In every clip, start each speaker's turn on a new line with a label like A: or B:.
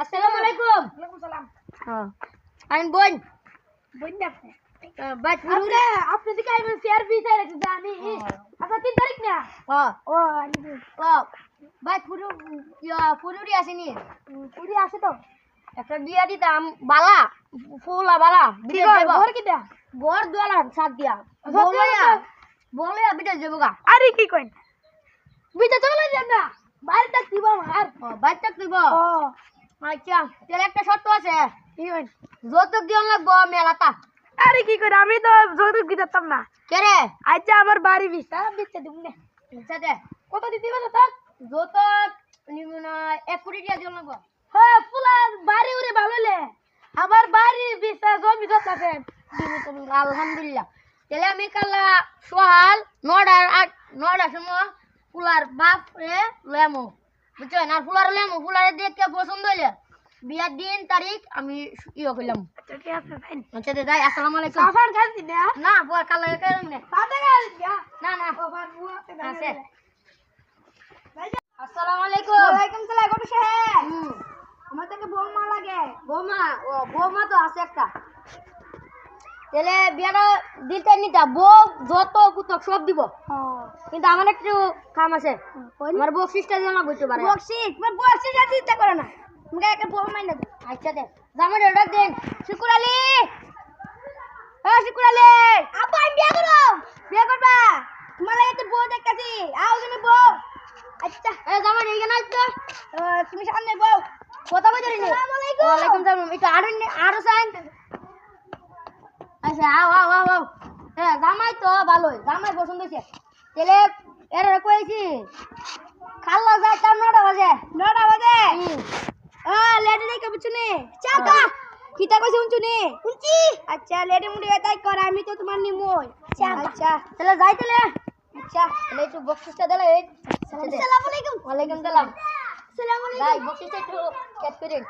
A: আসসালামু আলাইকুম।
B: ওয়ালাইকুম সালাম।
A: হ্যাঁ আমি বোন
B: বোন দেখতে
A: বাট
B: আপনি আপনি দিকে আমি শেয়ার বি চাই রাখছি জানি আচ্ছা 3 তারিখ না
A: হ্যাঁ
B: ও আনি
A: ও বাট পুরুরি আসেনি
B: পুরি আসে তো
A: একটা বিয়া দিতাম বালা ফুলা বালা
B: ঠিক আছে ঘর কিটা
A: বর দুয়ালা সাত দিয়া বলে বিটা যাবো গা
B: আরে কি কইন বিটা চলে যান না বাইরে তাক দিবা আর
A: বাইর চাক দিব
B: ও
A: আচ্ছা তাহলে একটা শর্ত আছে
B: কি কইন
A: যৌতুক দিও লাগবো মেলাটা
B: আরে কি কইন আমি তো যৌতুক দিতাম না
A: কে রে
B: আচ্ছা আমার বাড়ি বিস্তা বিস্তা দিমু না
A: সাথে
B: কত দিতে পারো তো
A: যৌতুক নিমুনা 1 কোটি টাকা দিও লাগবো
B: হ্যাঁ ফুলার বাড়ি উড়ে ভালোলে আমার বাড়ি বিস্তা জমি যত আছে
A: দিবি তুমি আলহামদুলিল্লাহ তাহলে আমি কালা সোহাল 9টার সময় ফুলার বাপ রে লেমো বুঝছেন আর ফুলার লেমো ফুলারে দেখে পছন্দ হইলে বিয়ার দিন তারিখ আমি ইয়ে করলাম
B: আচ্ছা ঠিক আছে ভাই
A: আচ্ছা দাদা আসসালামু আলাইকুম
B: সাফার গাছ দিনা
A: না পর কালা কেরম নে
B: সাদা গাছ দিয়া
A: না না
B: বাবার মুয়াতে
A: আছে
B: গাছ
A: আসসালামু আলাইকুম
B: ওয়ালাইকুম সালাম কত সাহেব
A: হুম
B: আমার থেকে বৌমা লাগে
A: বৌমা তো আছে একটা তাহলে বিয়াটা দিতে নিতা বউ যত কুতক সব দিব কিন্তু আমার একটু কাম আছে আমার বকশিসটা দিও না বুঝতে পারে
B: বক্সিস মানে বক্সিস যাতে চিন্তা করে না মুগে একটা বৌমা না
A: আচ্ছা দে জামাই ডাক দেন শুকুর আলী শুকুর আলী
B: আপা আমি বিয়ে করবা তোমার লাগে তো বউ দেখতাছি আও তুমি বউ আচ্ছা
A: জামাই এইখানে আসতো
B: তুমি সামনে বউ
A: কথা বলতে নি
B: আসসালামু আলাইকুম
A: ওয়ালাইকুম সালাম একটু আরো সাইন আচ্ছা আও জামাই তো ভালোই জামাই পছন্দ হয়েছে তাহলে এর কইছি খাল্লা যায় তার 9টা বাজে
B: 9টা বাজে লেডি দেখে বুঝছনি চাকা কিটা কইছ শুনছনি শুনছি আচ্ছা লেডি মুডি এটাই কর আমি তো তোমার নিমই আচ্ছা
A: তাহলে যাই তাহলে
B: আচ্ছা
A: তাহলে একটু বকশিসটা দিলে
B: আসসালামু আলাইকুম
A: ওয়ালাইকুম সালাম
B: আসসালামু
A: যাই
B: আলাইকুম
A: বকশিসটা একটু ক্যাচ করেন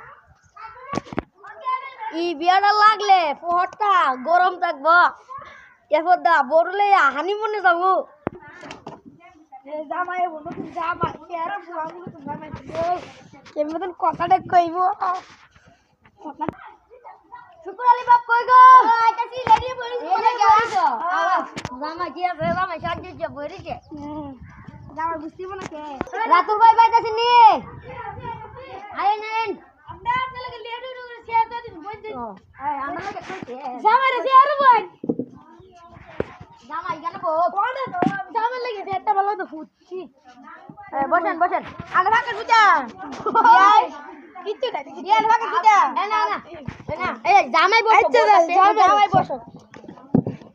A: ই বিয়াটা লাগলে পোহরটা গরম থাকবো এরপর দা বড়লে হানিমুনে যাবো
B: জামাই নতুন জামাই আর বুড়া নতুন জামাই কেমন কথাটা কইব
A: শুকুর আলী বাপ কই গো
B: আইতাছি লেডি বলি
A: জামা কি আছে জামা সাহায্য দিচ্ছে বইরিছে
B: জামাই বুঝতিব না কে
A: রাতুল ভাই পাইতাছি নি আয় নেন
B: আমরা আপনাদের লেডি শেয়ার করে দিন বই দিন
A: এই আমরা লাগে কইছে
B: জামাই রে শেয়ার বই
A: জামা ইগানে বো
B: কোন জামাই লাগে একটা ভালো তো ফুটছি
A: বসেন
B: আগে ভাগ বুঝা ইয়াই কিচ্ছু না ইয়াই ভাগ বুঝা
A: না এই জামাই বসো
B: আচ্ছা জামাই বসো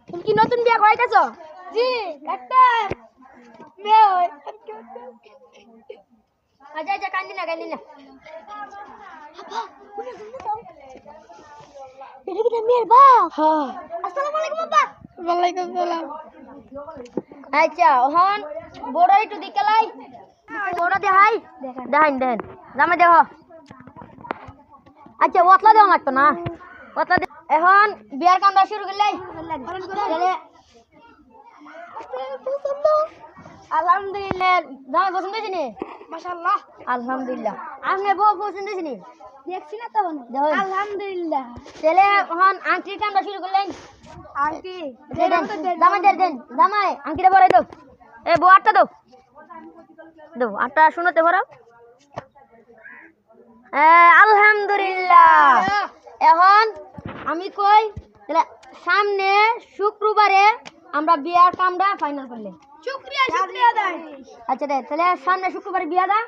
B: তুমি কি নতুন বিয়ে করাইতেছো জি একটা মেয়ে হয়
A: আচ্ছা কান্দি না
B: এটা কি মেয়ের বাপ
A: হ্যাঁ
B: আসসালামু আলাইকুম আব্বা ওয়ালাইকুম সালাম
A: আচ্ছা হন বড় একটু দিকেলাই বড় দেখাই দেখেন জামাই দেহ আচ্ছা ওতলা দেওয়া লাগতো না এখন বিয়ার কামটা শুরু করলেই আলহামদুলিল্লাহ জামাই পছন্দ হয়েছে নি
B: মাশাআল্লাহ
A: আলহামদুলিল্লাহ আপনার বউ পছন্দ হয়েছে নি
B: দেখছি না তো আলহামদুলিল্লাহ
A: তাহলে এখন আংটির কামটা শুরু করলেন
B: আন্টি
A: জামাই আংটিটা ভরাই দাও এ বউ আটটা দাও আটটা শুনোতে ভরাও আলহামদুলিল্লাহ এখন আমি কই তাহলে সামনে শুক্রবারে আমরা বিয়ার কামটা ফাইনাল করলে
B: শুকরিয়া দাই
A: আচ্ছা দে তাহলে সামনে শুক্রবারে বিয়া দা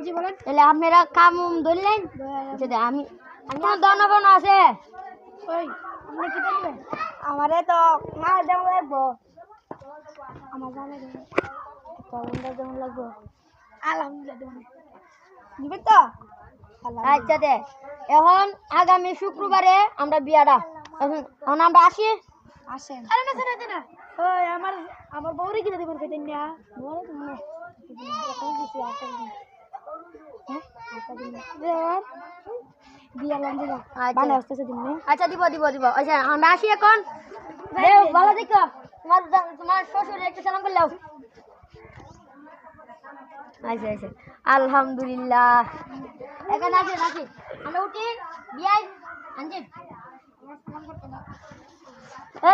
B: জি বলেন
A: তাহলে আপনারা কাম ধরলেন আচ্ছা দে আমি দানা আছে
B: ওই আপনি কি বলবেন আমারে তো মা যেমন লাগবো আমার জানা যেমন লাগবো আলহামদুলিল্লাহ দিবেন তো
A: আচ্ছা দে এখন আগামী শুক্রবারে আমরা বিয়াটা এখন আমরা আসি
B: আসেন আরে না না ওই আমার বউরে কিনে দিবেন খেতেন না বলে তুমি এখন কিছু বিয়া লাঞ্জে যা বানা আসতেছে দিন না
A: আচ্ছা দিব আচ্ছা আমরা আসি এখন ভালো দেখো তোমার শ্বশুর একটু সালাম করলেও আচ্ছা আলহামদুলিল্লাহ এখানে আসি আমরা উঠি বিয়াই আনজি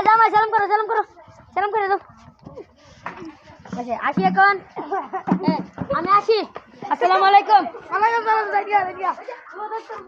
A: জামাই সালাম করো দাও আচ্ছা আসি এখন আমি আসি আসসালামু আলাইকুম
B: ওয়ালাইকুম আসসালাম।